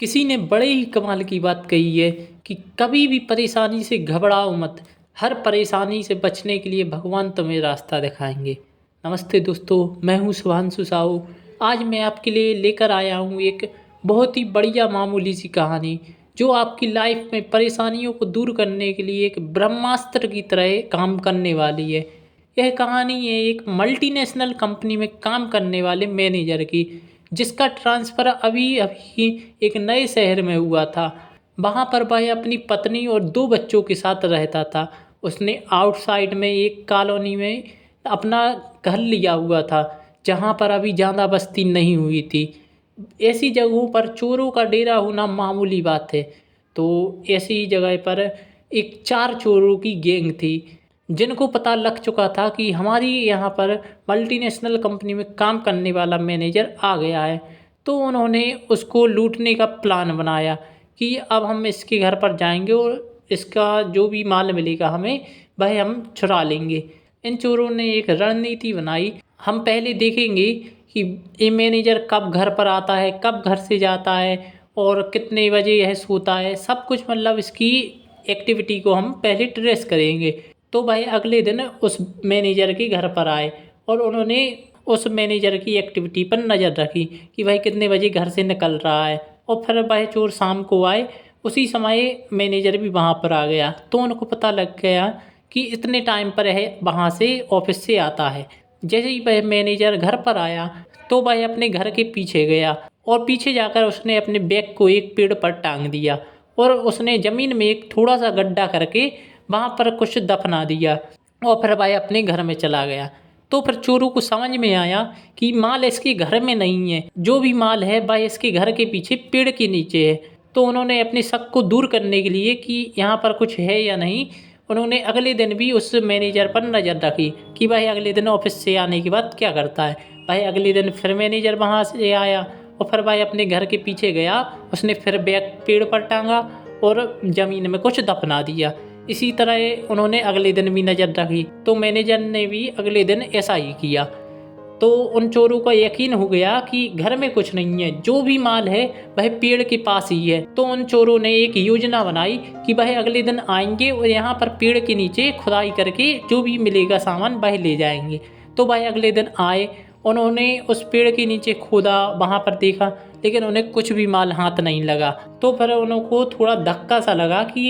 किसी ने बड़े ही कमाल की बात कही है कि कभी भी परेशानी से घबराओ मत। हर परेशानी से बचने के लिए भगवान तुम्हें रास्ता दिखाएंगे। नमस्ते दोस्तों, मैं हूं शुभांशु साहू। आज मैं आपके लिए लेकर आया हूं एक बहुत ही बढ़िया मामूली सी कहानी, जो आपकी लाइफ में परेशानियों को दूर करने के लिए एक ब्रह्मास्त्र की तरह काम करने वाली है। यह कहानी है एक मल्टीनेशनल कंपनी में काम करने वाले मैनेजर की, जिसका ट्रांसफ़र अभी अभी एक नए शहर में हुआ था। वहाँ पर वह अपनी पत्नी और 2 बच्चों के साथ रहता था। उसने आउटसाइड में एक कॉलोनी में अपना घर लिया हुआ था, जहाँ पर अभी ज़्यादा बस्ती नहीं हुई थी। ऐसी जगहों पर चोरों का डेरा होना मामूली बात है। तो ऐसी जगह पर एक 4 चोरों की गैंग थी, जिनको पता लग चुका था कि हमारी यहाँ पर मल्टीनेशनल कंपनी में काम करने वाला मैनेजर आ गया है। तो उन्होंने उसको लूटने का प्लान बनाया कि अब हम इसके घर पर जाएंगे और इसका जो भी माल मिलेगा हमें, वह हम चुरा लेंगे। इन चोरों ने एक रणनीति बनाई। हम पहले देखेंगे कि ये मैनेजर कब घर पर आता है, कब घर से जाता है और कितने बजे यह सोता है। सब कुछ मतलब इसकी एक्टिविटी को हम पहले ट्रेस करेंगे। तो भाई अगले दिन उस मैनेजर के घर पर आए और उन्होंने उस मैनेजर की एक्टिविटी पर नज़र रखी कि भाई कितने बजे घर से निकल रहा है। और फिर भाई चोर शाम को आए, उसी समय मैनेजर भी वहाँ पर आ गया। तो उनको पता लग गया कि इतने टाइम पर है वहाँ से ऑफिस से आता है। जैसे ही वह मैनेजर घर पर आया तो वह अपने घर के पीछे गया और पीछे जाकर उसने अपने बैग को एक पेड़ पर टांग दिया और उसने ज़मीन में एक थोड़ा सा गड्ढा करके वहाँ पर कुछ दफना दिया और फिर वह अपने घर में चला गया। तो फिर चोरों को समझ में आया कि माल इसके घर में नहीं है, जो भी माल है वह इसके घर के पीछे पेड़ के नीचे है। तो उन्होंने अपने शक को दूर करने के लिए कि यहाँ पर कुछ है या नहीं, उन्होंने अगले दिन भी उस मैनेजर पर नज़र रखी कि भाई अगले दिन ऑफिस से आने के बाद क्या करता है। भाई अगले दिन फिर मैनेजर वहाँ से आया और फिर भाई अपने घर के पीछे गया। उसने फिर बैग पेड़ पर टांगा और ज़मीन में कुछ दफना दिया। इसी तरह उन्होंने अगले दिन भी नज़र रखी, तो मैनेजर ने भी अगले दिन ऐसा ही किया। तो उन चोरों को यकीन हो गया कि घर में कुछ नहीं है, जो भी माल है वह पेड़ के पास ही है। तो उन चोरों ने एक योजना बनाई कि वह अगले दिन आएंगे और यहाँ पर पेड़ के नीचे खुदाई करके जो भी मिलेगा सामान वह ले जाएंगे। तो वह अगले दिन आए, उन्होंने उस पेड़ के नीचे खोदा, वहाँ पर देखा, लेकिन उन्हें कुछ भी माल हाथ नहीं लगा। तो फिर उनको थोड़ा धक्का सा लगा कि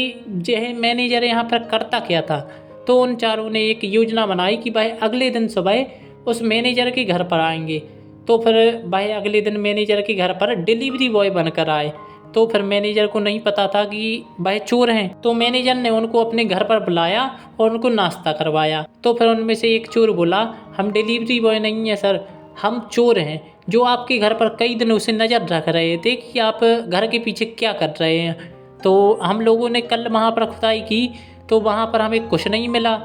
यह मैनेजर यहाँ पर करता क्या था। तो उन चारों ने एक योजना बनाई कि भाई अगले दिन सुबह उस मैनेजर के घर पर आएंगे। तो फिर भाई अगले दिन मैनेजर के घर पर डिलीवरी बॉय बनकर आए। तो फिर मैनेजर को नहीं पता था कि भाई चोर हैं। तो मैनेजर ने उनको अपने घर पर बुलाया और उनको नाश्ता करवाया। तो फिर उनमें से एक चोर बोला, हम डिलीवरी बॉय नहीं है सर, हम चोर हैं, जो आपके घर पर कई दिनों से नज़र रख रहे थे कि आप घर के पीछे क्या कर रहे हैं। तो हम लोगों ने कल वहाँ पर खुदाई की तो वहाँ पर हमें कुछ नहीं मिला।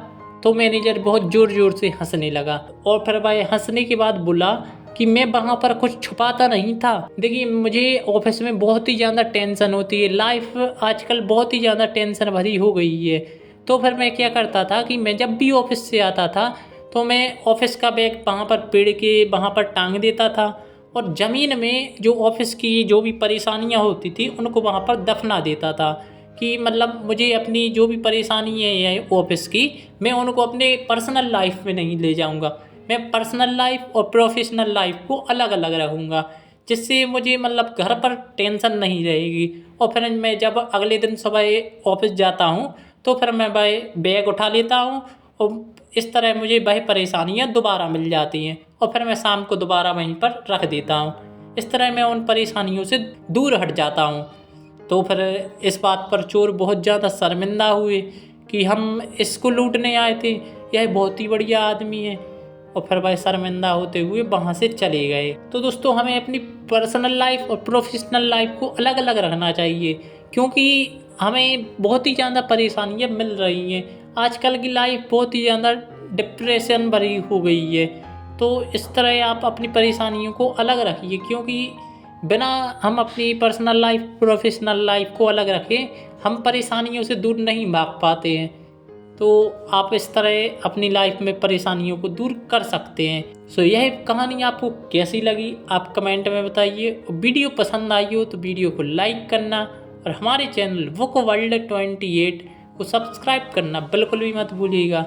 तो मैनेजर बहुत ज़ोर ज़ोर से हंसने लगा और फिर भाई हंसने के बाद बोला कि मैं वहाँ पर कुछ छुपाता नहीं था। देखिए, मुझे ऑफिस में बहुत ही ज़्यादा टेंशन होती है, लाइफ आजकल बहुत ही ज़्यादा टेंशन भरी हो गई है। तो फिर मैं क्या करता था कि मैं जब भी ऑफिस से आता था तो मैं ऑफिस का बैग वहाँ पर पेड़ के वहाँ पर टांग देता था और ज़मीन में जो ऑफिस की जो भी परेशानियाँ होती थी उनको वहाँ पर दफना देता था कि मतलब मुझे अपनी जो भी परेशानी है ऑफिस की, मैं उनको अपने पर्सनल लाइफ में नहीं ले जाऊँगा। मैं पर्सनल लाइफ और प्रोफेशनल लाइफ को अलग अलग रखूँगा, जिससे मुझे मतलब घर पर टेंशन नहीं रहेगी। और फिर मैं जब अगले दिन सुबह ऑफिस जाता हूँ तो फिर मैं वह बैग उठा लेता हूँ और इस तरह मुझे वह परेशानियाँ दोबारा मिल जाती हैं और फिर मैं शाम को दोबारा वहीं पर रख देता हूँ। इस तरह मैं उन परेशानियों से दूर हट जाता हूँ। तो फिर इस बात पर चोर बहुत ज़्यादा शर्मिंदा हुए कि हम इसको लूटने आए थे, यह बहुत ही बढ़िया आदमी है। और फिर वह शर्मिंदा होते हुए वहाँ से चले गए। तो दोस्तों, हमें अपनी पर्सनल लाइफ और प्रोफेशनल लाइफ को अलग अलग रखना चाहिए, क्योंकि हमें बहुत ही ज़्यादा परेशानियाँ मिल रही हैं। आजकल की लाइफ बहुत ही ज़्यादा डिप्रेशन भरी हो गई है। तो इस तरह आप अपनी परेशानियों को अलग रखिए, क्योंकि बिना हम अपनी पर्सनल लाइफ प्रोफेशनल लाइफ को अलग रखें हम परेशानियों से दूर नहीं भाग पाते हैं। तो आप इस तरह अपनी लाइफ में परेशानियों को दूर कर सकते हैं। सो यह कहानी आपको कैसी लगी आप कमेंट में बताइए। वीडियो पसंद आई हो तो वीडियो को लाइक करना और हमारे चैनल बुक वर्ल्ड 28 को सब्सक्राइब करना बिल्कुल भी मत भूलिएगा।